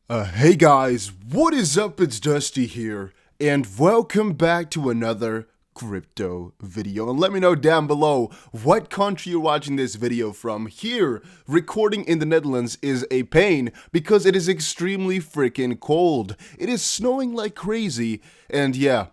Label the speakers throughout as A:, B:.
A: Hey guys, what is up? It's Dusty here, and welcome back to another crypto video. And let me know down below what country you're watching this video from. Here, recording in the Netherlands is a pain because it is extremely freaking cold. It is snowing like crazy, and yeah,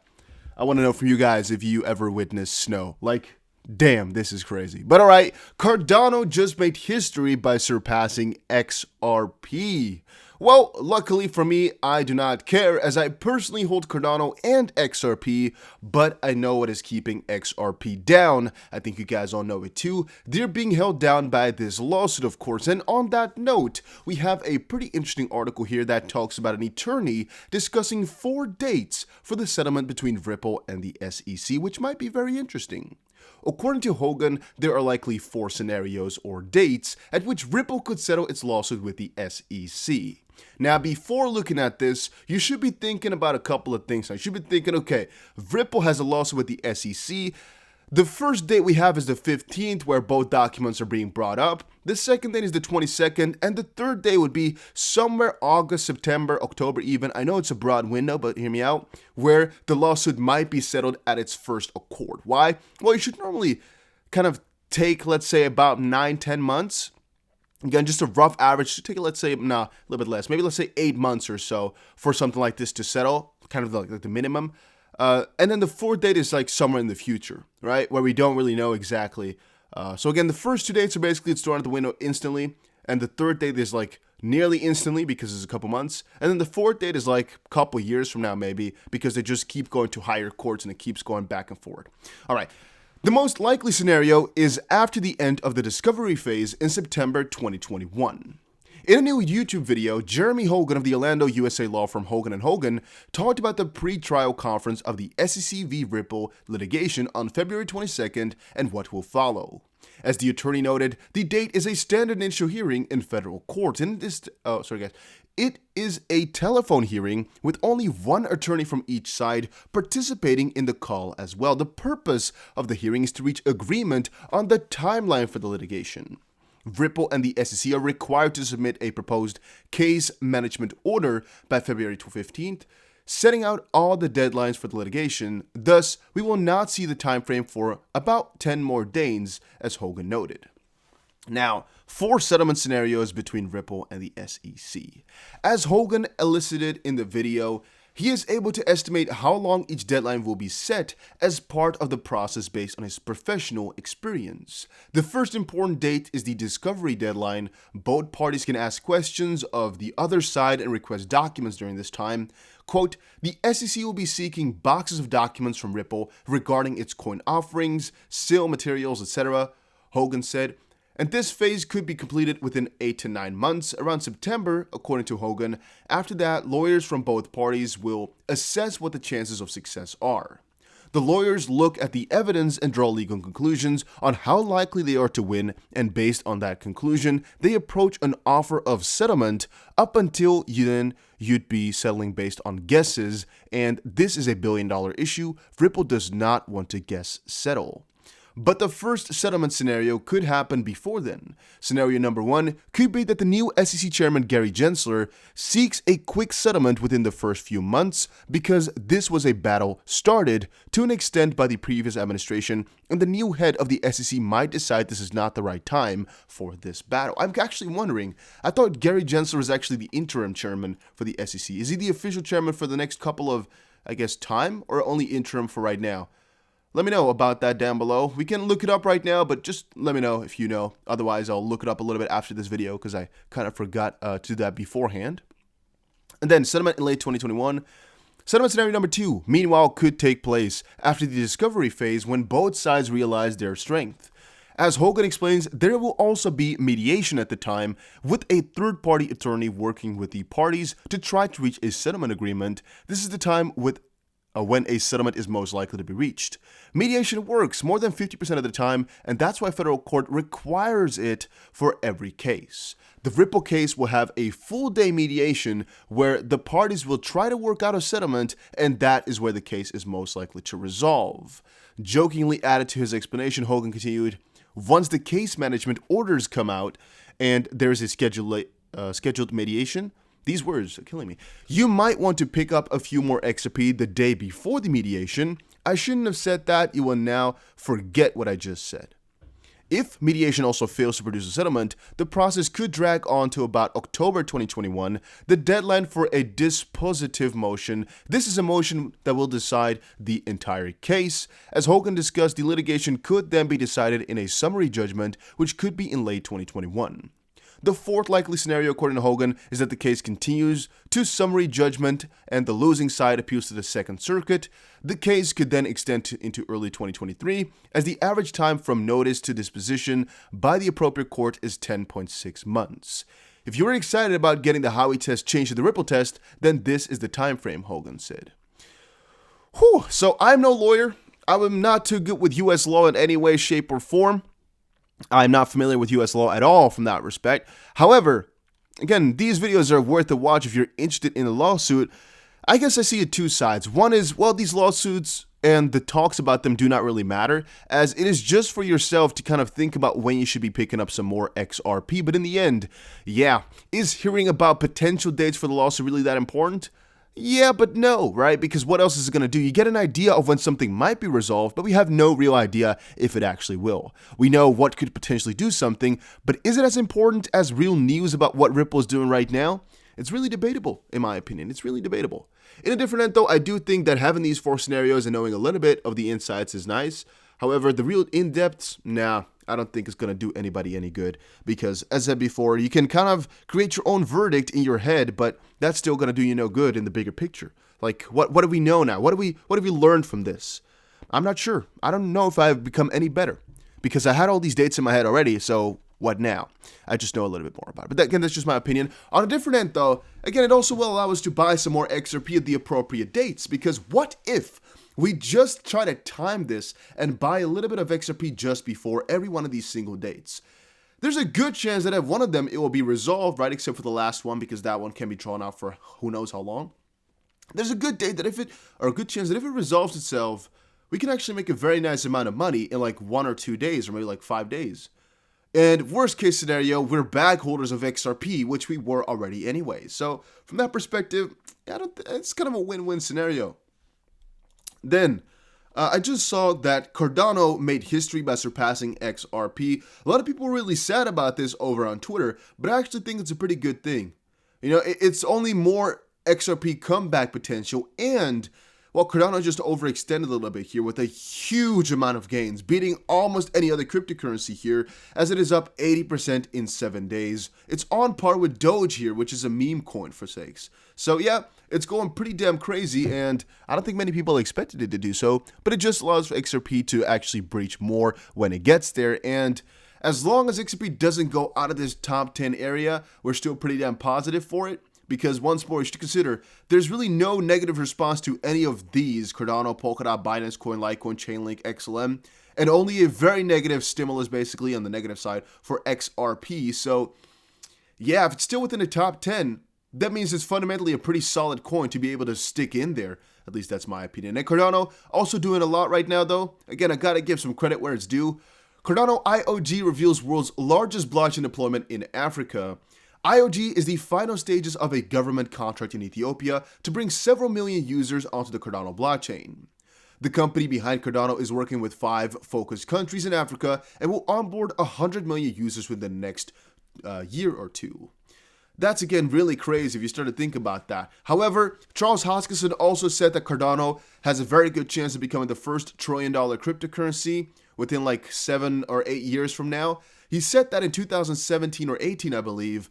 A: I want to know from you guys if you ever witnessed snow. Like, damn, this is crazy. But alright, Cardano just made history by surpassing XRP. Well, luckily for me, I do not care as I personally hold Cardano and XRP, but I know what is keeping XRP down. I think you guys all know it too. They're being held down by this lawsuit, of course. And on that note, we have a pretty interesting article here that talks about an attorney discussing 4 dates for the settlement between Ripple and the SEC, which might be very interesting. According to Hogan, there are likely 4 scenarios or dates at which Ripple could settle its lawsuit with the SEC. Now, before looking at this, you should be thinking about a couple of things. You should be thinking, okay, Ripple has a lawsuit with the SEC. The first date we have is the 15th, where both documents are being brought up. The second date is the 22nd, and the third day would be somewhere August, September, October even. I know it's a broad window, but hear me out, where the lawsuit might be settled at its first accord. Why? Well, you should normally kind of take, let's say, about 9-10 months. Again, just a rough average, to take it, let's say, a little bit less, maybe let's say 8 months or so for something like this to settle, kind of like the minimum. And then the fourth date is like somewhere in the future, right, where we don't really know exactly. So again, the first 2 dates are basically it's thrown out the window instantly, and the third date is like nearly instantly because it's a couple months, and then the fourth date is like a couple years from now maybe because they just keep going to higher courts and it keeps going back and forth. All right. The most likely scenario is after the end of the discovery phase in September 2021. In a new YouTube video, Jeremy Hogan of the Orlando, USA law firm Hogan & Hogan talked about the pre-trial conference of the SEC v. Ripple litigation on February 22nd and what will follow. As the attorney noted, the date is a standard initial hearing in federal court, and it is a telephone hearing with only one attorney from each side participating in the call as well. The purpose of the hearing is to reach agreement on the timeline for the litigation. Ripple and the SEC are required to submit a proposed case management order by February 15th, setting out all the deadlines for the litigation. Thus, we will not see the time frame for about 10 more days, as Hogan noted. Now, 4 settlement scenarios between Ripple and the SEC. As Hogan elicited in the video, he is able to estimate how long each deadline will be set as part of the process based on his professional experience. The first important date is the discovery deadline. Both parties can ask questions of the other side and request documents during this time. Quote, the SEC will be seeking boxes of documents from Ripple regarding its coin offerings, sale materials, etc., Hogan said. And this phase could be completed within 8 to 9 months, around September, according to Hogan. After that, lawyers from both parties will assess what the chances of success are. The lawyers look at the evidence and draw legal conclusions on how likely they are to win, and based on that conclusion, they approach an offer of settlement. Up until then, you'd be settling based on guesses, and this is a billion-dollar issue. Ripple does not want to guess settle. But the first settlement scenario could happen before then. Scenario number 1 could be that the new SEC chairman Gary Gensler seeks a quick settlement within the first few months because this was a battle started to an extent by the previous administration, and the new head of the SEC might decide this is not the right time for this battle. I'm actually wondering, I thought Gary Gensler was actually the interim chairman for the SEC. Is he the official chairman for the next couple of, time, or only interim for right now? Let me know about that down below. We can look it up right now, but just let me know if you know. Otherwise, I'll look it up a little bit after this video because I kind of forgot to do that beforehand. And then settlement in late 2021. Settlement scenario number 2, meanwhile, could take place after the discovery phase when both sides realize their strength. As Hogan explains, there will also be mediation at the time, with a third-party attorney working with the parties to try to reach a settlement agreement. This is the time when a settlement is most likely to be reached. Mediation works more than 50% of the time, and that's why federal court requires it for every case. The Ripple case will have a full-day mediation where the parties will try to work out a settlement, and that is where the case is most likely to resolve. Jokingly added to his explanation, Hogan continued, once the case management orders come out and there is a scheduled mediation, These words are killing me. You might want to pick up a few more XRP the day before the mediation. I shouldn't have said that. You will now forget what I just said. If mediation also fails to produce a settlement, the process could drag on to about October 2021, the deadline for a dispositive motion. This is a motion that will decide the entire case. As Hogan discussed, the litigation could then be decided in a summary judgment, which could be in late 2021. The fourth likely scenario, according to Hogan, is that the case continues to summary judgment and the losing side appeals to the Second Circuit. The case could then extend into early 2023, as the average time from notice to disposition by the appropriate court is 10.6 months. If you're excited about getting the Howey test changed to the Ripple test, then this is the time frame, Hogan said. Whew, so I'm no lawyer. I'm not too good with US law in any way, shape, or form. I'm not familiar with US law at all from that respect. However, again, these videos are worth a watch if you're interested in a lawsuit. I guess I see it two sides. One is, well, these lawsuits and the talks about them do not really matter, as it is just for yourself to kind of think about when you should be picking up some more XRP. But in the end, yeah, is hearing about potential dates for the lawsuit really that important? Yeah, but no, right? Because what else is it going to do? You get an idea of when something might be resolved, but we have no real idea if it actually will. We know what could potentially do something, but is it as important as real news about what Ripple is doing right now? It's really debatable, in my opinion. It's really debatable. In a different end, though, I do think that having these four scenarios and knowing a little bit of the insights is nice. However, the real in-depths, nah, I don't think it's going to do anybody any good, because as I said before, you can kind of create your own verdict in your head, but that's still going to do you no good in the bigger picture. Like, what do we know now? What have we learned from this? I'm not sure. I don't know if I've become any better, because I had all these dates in my head already, so what now? I just know a little bit more about it. But again, that's just my opinion. On a different end, though, again, it also will allow us to buy some more XRP at the appropriate dates, because what if we just try to time this and buy a little bit of XRP just before every one of these single dates? There's a good chance that at one of them it will be resolved, right? Except for the last one, because that one can be drawn out for who knows how long. There's a good chance that if it resolves itself, we can actually make a very nice amount of money in like 1 or 2 days, or maybe like 5 days. And worst case scenario, we're bag holders of XRP, which we were already anyway. So from that perspective, it's kind of a win-win scenario. Then, I just saw that Cardano made history by surpassing XRP. A lot of people were really sad about this over on Twitter, but I actually think it's a pretty good thing. You know, it's only more XRP comeback potential, and well, Cardano just overextended a little bit here with a huge amount of gains, beating almost any other cryptocurrency here, as it is up 80% in 7 days. It's on par with Doge here, which is a meme coin for sakes. So yeah, it's going pretty damn crazy, and I don't think many people expected it to do so, but it just allows for XRP to actually breach more when it gets there, and as long as XRP doesn't go out of this top 10 area, we're still pretty damn positive for it. Because once more, you should consider, there's really no negative response to any of these, Cardano, Polkadot, Binance Coin, Litecoin, Chainlink, XLM, and only a very negative stimulus basically on the negative side for XRP. So yeah, if it's still within the top 10, that means it's fundamentally a pretty solid coin to be able to stick in there. At least that's my opinion. And Cardano also doing a lot right now though. Again, I gotta give some credit where it's due. Cardano IOG reveals world's largest blockchain deployment in Africa. IOG is the final stages of a government contract in Ethiopia to bring several million users onto the Cardano blockchain. The company behind Cardano is working with 5 focused countries in Africa and will onboard 100 million users within the next year or two. That's again really crazy if you start to think about that. However, Charles Hoskinson also said that Cardano has a very good chance of becoming the first $1 trillion cryptocurrency within like 7 or 8 years from now. He said that in 2017 or 18, I believe.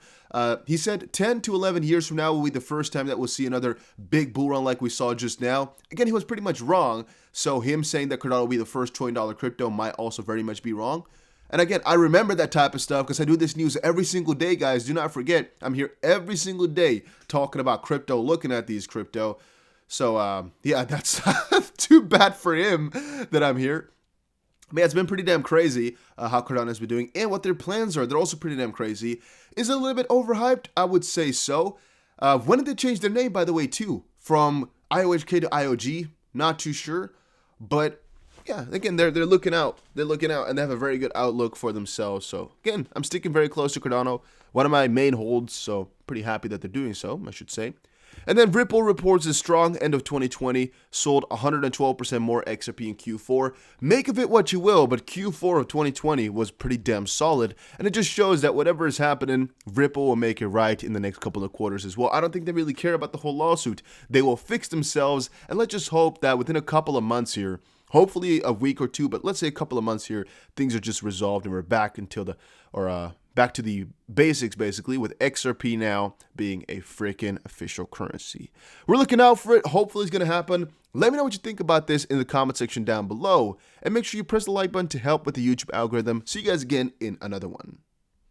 A: He said 10 to 11 years from now will be the first time that we'll see another big bull run like we saw just now. Again, he was pretty much wrong. So him saying that Cardano will be the first $1 trillion crypto might also very much be wrong. And again, I remember that type of stuff because I do this news every single day, guys. Do not forget, I'm here every single day talking about crypto, looking at these crypto. So yeah, that's too bad for him that I'm here. But yeah, it's been pretty damn crazy how Cardano has been doing, and what their plans are. They're also pretty damn crazy. Is it a little bit overhyped? I would say so. When did they change their name, by the way, too? From IOHK to IOG? Not too sure. But yeah, again, they're looking out. They're looking out, and they have a very good outlook for themselves. So again, I'm sticking very close to Cardano, one of my main holds. So pretty happy that they're doing so, I should say. And then Ripple reports a strong end of 2020, sold 112% more XRP in Q4. Make of it what you will, but Q4 of 2020 was pretty damn solid, and it just shows that whatever is happening, Ripple will make it right in the next couple of quarters as well. I don't think they really care about the whole lawsuit. They will fix themselves, and let's just hope that within a couple of months here, hopefully a week or two, but let's say a couple of months here, things are just resolved and we're back back to the basics, basically, with XRP now being a freaking official currency. We're looking out for it. Hopefully it's going to happen. Let me know what you think about this in the comment section down below, and make sure you press the like button to help with the YouTube algorithm. See you guys again in another one.